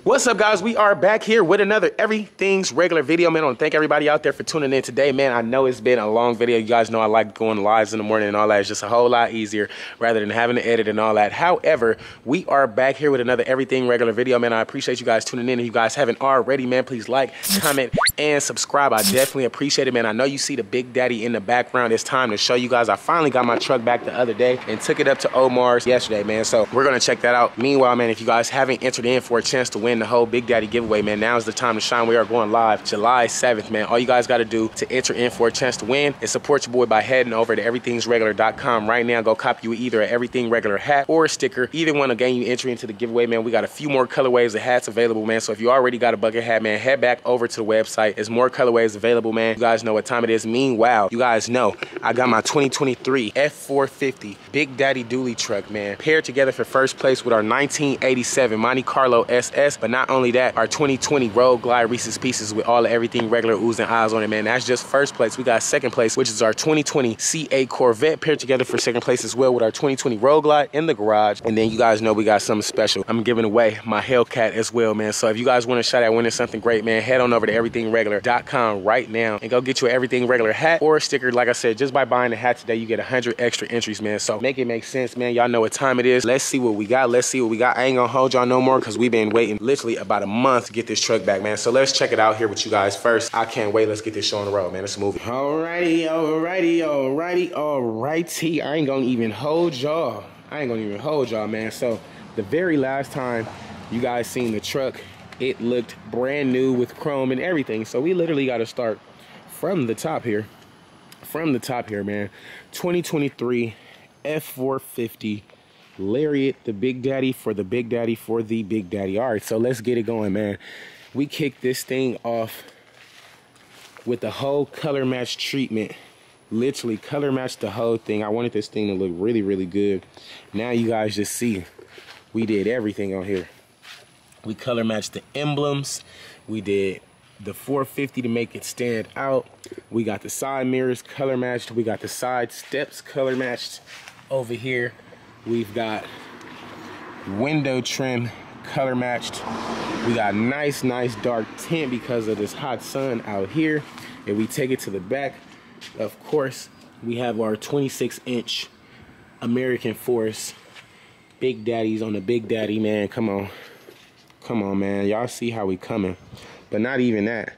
What's up, guys? We are back here with another Everything's Regular video, man. I want to thank everybody out there for tuning in today, man. I know it's been a long video. You guys know I like going lives in the morning and all that. It's just a whole lot easier rather than having to edit and all that. However, we are back here with another Everything Regular video, man. I appreciate you guys tuning in. If you guys haven't already, man, please like, comment, and subscribe. I definitely appreciate it, man. I know you see the Big Daddy in the background. It's time to show you guys. I finally got my truck back the other day and took it up to Omar's yesterday, man. So we're going to check that out. Meanwhile, man, if you guys haven't entered in for a chance to win the whole Big Daddy giveaway, man, now is the time to shine. We are going live July 7th, man. All you guys got to do to enter in for a chance to win is support your boy by heading over to everythingsregular.com right now. Go copy you either an Everything Regular hat or a sticker. Either one will gain you entry into the giveaway, man. We got a few more colorways of hats available, man. So if you already got a bucket hat, man, head back over to the website. There's more colorways available, man. You guys know what time it is. Meanwhile, you guys know I got my 2023 F450 Big Daddy dually truck, man, paired together for first place with our 1987 Monte Carlo SS. But not only that, our 2020 Road Glide Reese's Pieces with all the Everything Regular oohs and ahs on it, man. That's just first place. We got second place, which is our 2020 CA Corvette, paired together for second place as well with our 2020 Road Glide in the garage. And then you guys know we got something special. I'm giving away my Hellcat as well, man. So if you guys want a shot at winning something great, man, head on over to everythingregular.com right now and go get you an Everything Regular hat or a sticker. Like I said, just by buying the hat today, you get 100 extra entries, man. So make it make sense, man. Y'all know what time it is. Let's see what we got. Let's see what we got. I ain't gonna hold y'all no more because we've been waiting literally about a month to get this truck back, man. So let's check it out here with you guys first. I can't wait. Let's get this show on the road, man. Let's move it. Alrighty. I ain't gonna even hold y'all. Man. So the very last time you guys seen the truck, it looked brand new with chrome and everything. So we literally got to start from the top here. Man. 2023 F450 Lariat, the Big Daddy for the Big Daddy for the Big Daddy. All right, so let's get it going, man. We kicked this thing off with the whole color match treatment. Literally color matched the whole thing. I wanted this thing to look really, really good. Now you guys just see we did everything on here. We color matched the emblems. We did the 450 to make it stand out. We got the side mirrors color matched. We got the side steps color matched over here. We've got window trim color matched. We got nice dark tint because of this hot sun out here. If we take it to the back, of course, we have our 26-inch American Force Big Daddies on the Big Daddy, man. Come on, man. Y'all see how we coming. But not even that.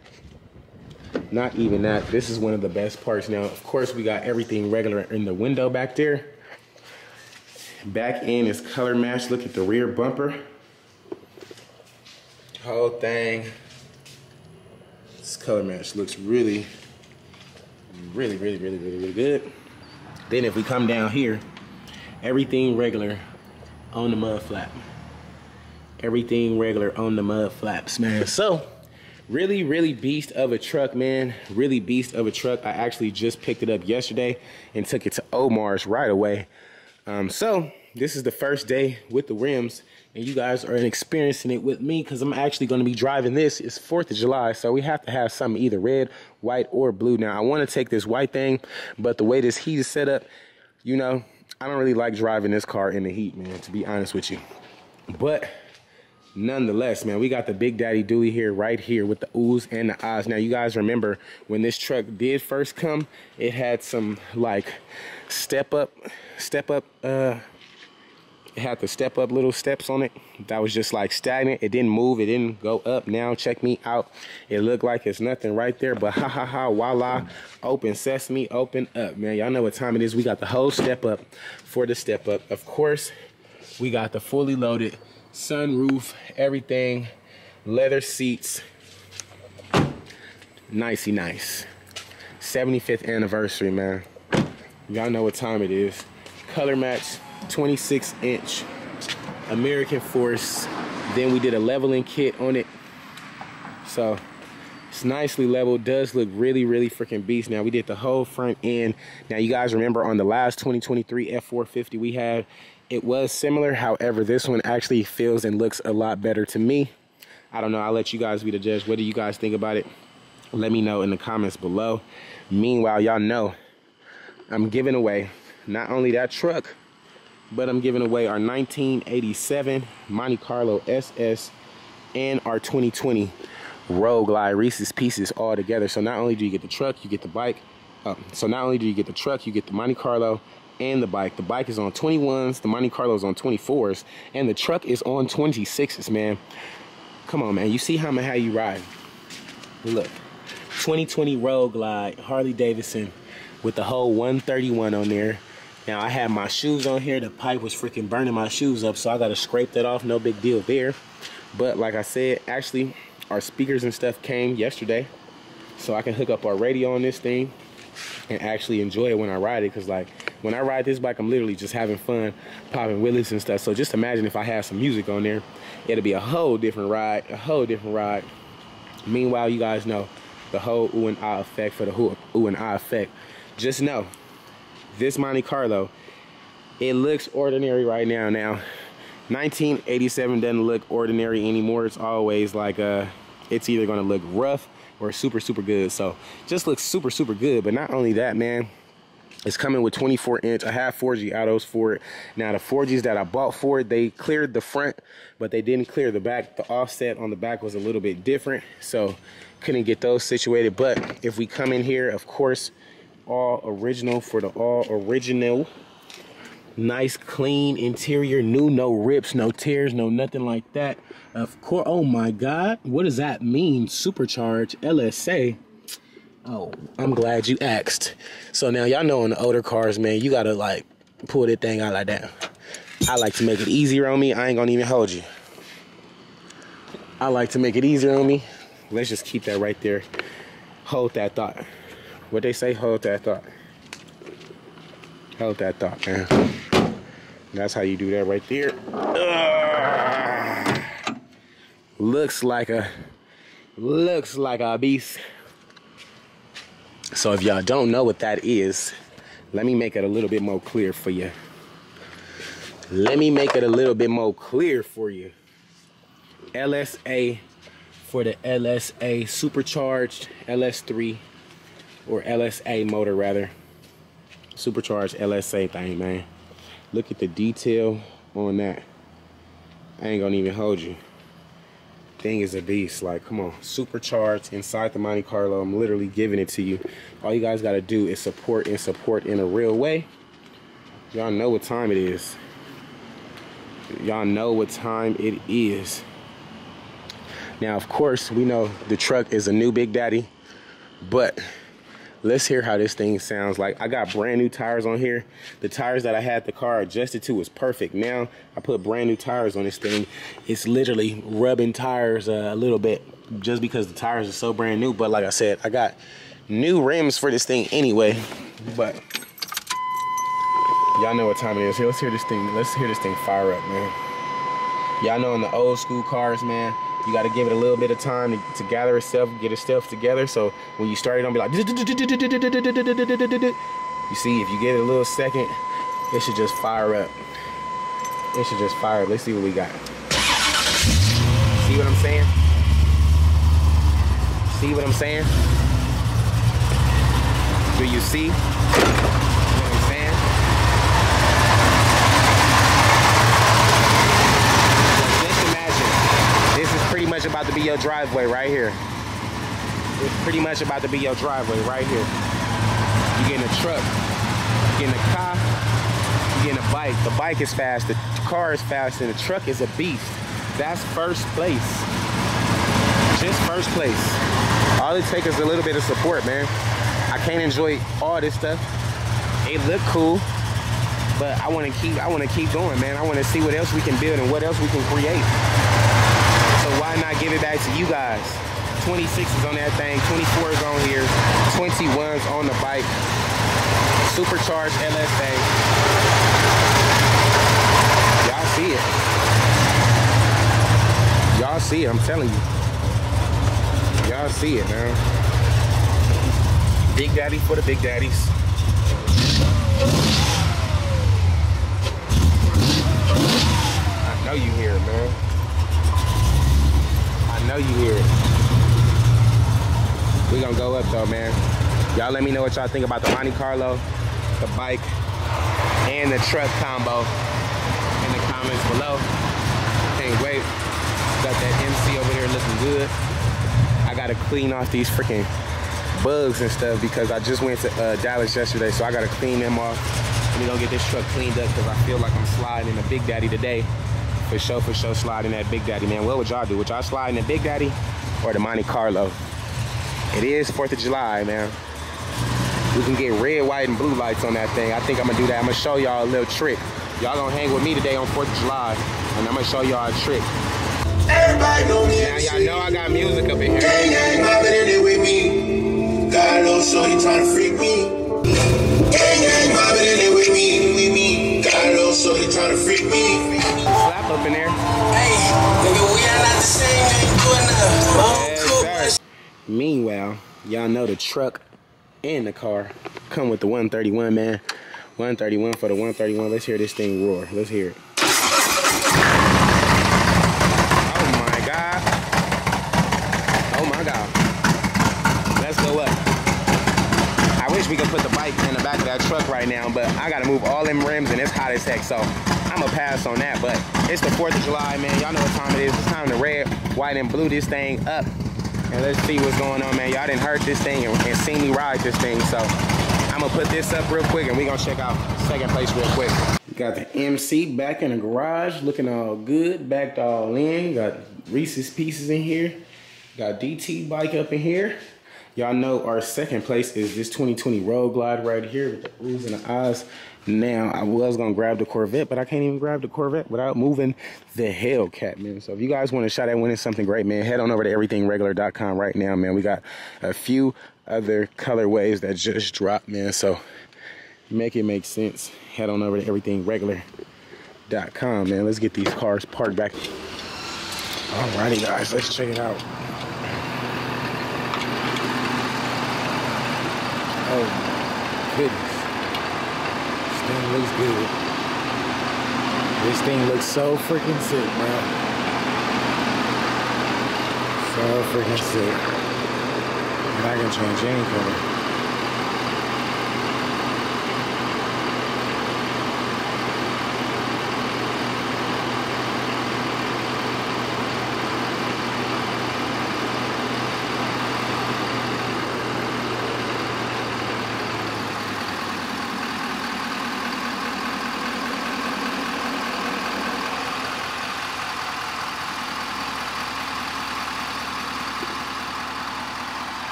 This is one of the best parts. Now, of course, we got Everything Regular in the window back there. Back end is color matched. Look at the rear bumper. Whole thing. This color match looks really good. Then if we come down here, Everything Regular on the mud flap. Everything Regular on the mud flaps, man. So really beast of a truck, man. Really beast of a truck. I actually just picked it up yesterday and took it to Omar's right away. So this is the first day with the rims, and you guys are experiencing it with me because I'm actually going to be driving this. It's 4th of July, so we have to have something either red, white, or blue. Now, I want to take this white thing, but the way this heat is set up, you know, I don't really like driving this car in the heat, man, to be honest with you. But nonetheless, man, we got the Big Daddy dually here, right here with the oohs and the ahs. Now, you guys remember when this truck did first come, it had some like it had the step up little steps on it that was just like stagnant. It didn't move, it didn't go up. Now check me out, it looked like it's nothing right there, but voila, open sesame, open up, man. Y'all know what time it is. We got the whole step up for the step up. Of course, we got the fully loaded sunroof, everything, leather seats, nicey nice. 75th anniversary, man. Y'all know what time it is. Color match 26-inch American Force. Then we did a leveling kit on it, so it's nicely leveled. Does look really freaking beast. Now we did the whole front end. Now you guys remember on the last 2023 F450 we had, it was similar. However, this one actually feels and looks a lot better to me. I don't know, I'll let you guys be the judge. What do you guys think about it? Let me know in the comments below. Meanwhile, y'all know I'm giving away not only that truck, but I'm giving away our 1987 Monte Carlo SS and our 2020 Road Glide Reese's Pieces all together. So not only do you get the truck, you get the bike. So not only do you get the truck, you get the Monte Carlo and the bike. The bike is on 21s, the Monte Carlo is on 24s, and the truck is on 26s, man. Come on, man. You see how you ride. Look, 2020 Road Glide Harley Davidson with the whole 131 on there. Now I have my shoes on here. The pipe was freaking burning my shoes up, so I gotta scrape that off. No big deal there. But like I said, actually our speakers and stuff came yesterday, so I can hook up our radio on this thing and actually enjoy it when I ride it. Because like when I ride this bike, I'm literally just having fun, popping wheelies and stuff. So just imagine if I had some music on there, it'll be a whole different ride, Meanwhile, you guys know the whole ooh and ah effect for the ooh and ah effect. Just know this Monte Carlo, it looks ordinary right now. Now 1987 doesn't look ordinary anymore. It's always like it's either gonna look rough or super good. So just looks super good. But not only that, man, it's coming with 24-inch. I have 4G autos for it. Now the 4Gs that I bought for it, they cleared the front, but they didn't clear the back. The offset on the back was a little bit different, so couldn't get those situated. But if we come in here, of course, all original for the all original. Nice clean interior, new, no rips, no tears, no nothing like that. Of course. Oh my God, what does that mean? Supercharged LSA. Oh, I'm glad you asked. So now y'all know in the older cars, man, you gotta like pull that thing out like that. I like to make it easier on me. I ain't gonna even hold you. I like to make it easier on me. Let's just keep that right there. Hold that thought. What they say, hold that thought. Hold that thought, man. That's how you do that right there. Looks like a beast. So if y'all don't know what that is, let me make it a little bit more clear for you. LSA for the LSA supercharged LS3 or LSA motor rather. Supercharged LSA thing, man. Look at the detail on that. I ain't gonna even hold you. Thing is a beast. Like, come on. Supercharged inside the Monte Carlo. I'm literally giving it to you. All you guys gotta do is support in a real way. Y'all know what time it is. Y'all know what time it is. Now, of course, we know the truck is a new Big Daddy, but let's hear how this thing sounds like. I got brand new tires on here. The tires that I had the car adjusted to was perfect. Now I put brand new tires on this thing. It's literally rubbing tires a little bit just because the tires are so brand new. But like I said, I got new rims for this thing anyway. But y'all know what time it is. Here, let's hear this thing. Let's hear this thing fire up, man. Y'all know in the old school cars, man, you got to give it a little bit of time to gather itself, get itself together. So when you start it, don't be like, you see, if you give it a little second, it should just fire up. It should just fire up. Let's see what we got. See what I'm saying? See what I'm saying? Do you see what I'm saying? This is pretty much about to be your driveway right here. It's pretty much about to be your driveway right here. You getting a truck, you getting a car, you getting a bike. The bike is fast, the car is fast, and the truck is a beast. That's first place. Just first place. All it takes is a little bit of support, man. I can't enjoy all this stuff. It look cool, but I want to keep going, man. I want to see what else we can build and what else we can create. So why not give it back to you guys? 26s on that thing, 24s on here, 21s on the bike, supercharged LSA. Y'all see it. Y'all see it, I'm telling you. Y'all see it, man. Big Daddy for the Big Daddies. I know you hear it, man. I know you hear it. We gonna go up though, man. Y'all let me know what y'all think about the Monte Carlo, the bike, and the truck combo in the comments below. Can't wait. Got that MC over there looking good. I gotta clean off these freaking bugs and stuff because I just went to Dallas yesterday, so I gotta clean them off. And we gonna get this truck cleaned up because I feel like I'm sliding in the Big Daddy today. For sure, sliding that Big Daddy, man. What would y'all do? Would y'all slide in the Big Daddy or the Monte Carlo? It is 4th of July, man. We can get red, white, and blue lights on that thing. I think I'm gonna do that. I'm gonna show y'all a little trick. Y'all gonna hang with me today on 4th of July, and I'm gonna show y'all a trick. Everybody know me. Now y'all know I got music up in here. Gang, gang, mobbing in it with me. Got a little shorty trying to freak me. Gang, gang, mobbing in it with me. Got a little shorty trying to freak me. Slap up in there. Hey, nigga, we are not the same. Ain't doing Yes, meanwhile, y'all know the truck and the car come with the 131, man. 131 for the 131. Let's hear this thing roar. Let's hear it. Oh my God. Let's go up. I wish we could put the bike in the back of that truck right now, but I gotta move all them rims and it's hot as heck, so I'm gonna pass on that. But it's the 4th of July, man. Y'all know what time it is. It's time to red, white, and blue this thing up. And let's see what's going on, man. Y'all didn't hurt this thing and see me ride this thing, so I'm gonna put this up real quick and we gonna check out second place real quick. Got the MC back in the garage, looking all good, backed all in. Got Reese's Pieces in here. Got DT bike up in here. Y'all know our second place is this 2020 Road Glide right here with the oohs and the ahs. Now, I was gonna grab the Corvette, but I can't even grab the Corvette without moving the Hellcat, man. So if you guys want a shot at winning something great, man, head on over to everythingregular.com right now, man. We got a few other colorways that just dropped, man. So make it make sense. Head on over to everythingregular.com, man. Let's get these cars parked back. Alrighty, guys, let's check it out. Oh my goodness. This thing looks good. This thing looks so freaking sick, bro. So freaking sick. And I can change any color.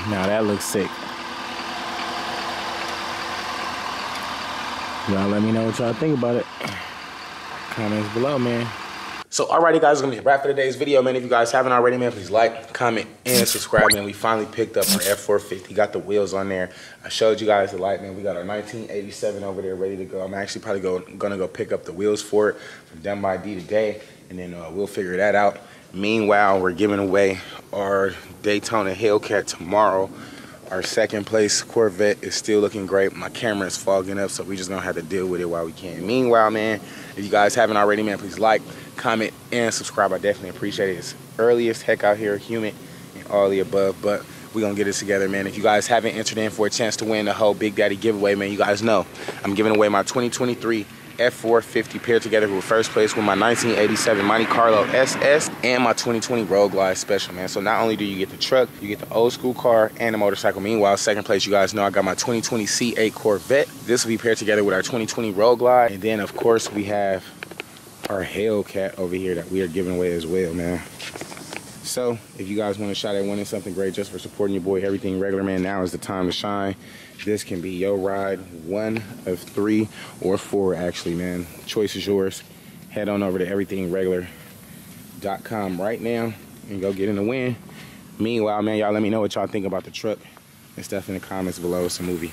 Now that looks sick. Y'all let me know what y'all think about it. Comments below, man. So alrighty, guys, it's gonna be a wrap for today's video, man. If you guys haven't already, man, please like, comment, and subscribe, man. We finally picked up our F450, got the wheels on there. I showed you guys the light, man. We got our 1987 over there ready to go. I'm actually probably gonna go pick up the wheels for it from Done by D today, and then we'll figure that out. Meanwhile, we're giving away our Daytona Hellcat tomorrow. Our second place Corvette is still looking great. My camera is fogging up, so we just gonna have to deal with it while we can. Meanwhile, man, if you guys haven't already, man, please like, comment, and subscribe. I definitely appreciate it. It's early as heck out here, humid, and all the above, but we're gonna get it together, man. If you guys haven't entered in for a chance to win the whole Big Daddy giveaway, man, you guys know I'm giving away my 2023 F450 paired together with first place with my 1987 Monte Carlo SS and my 2020 Road Glide Special, man. So not only do you get the truck, you get the old school car and the motorcycle. Meanwhile, second place, you guys know I got my 2020 C8 Corvette. This will be paired together with our 2020 Road Glide. And then, of course, we have our Hellcat over here that we are giving away as well, man. So if you guys want a shot at winning something great just for supporting your boy Everything Regular, man, now is the time to shine. This can be your ride, 1 of 3 or 4 actually, man. Choice is yours. Head on over to everythingregular.com right now and go get in the win. Meanwhile, man, y'all let me know what y'all think about the truck and stuff in the comments below. It's a movie.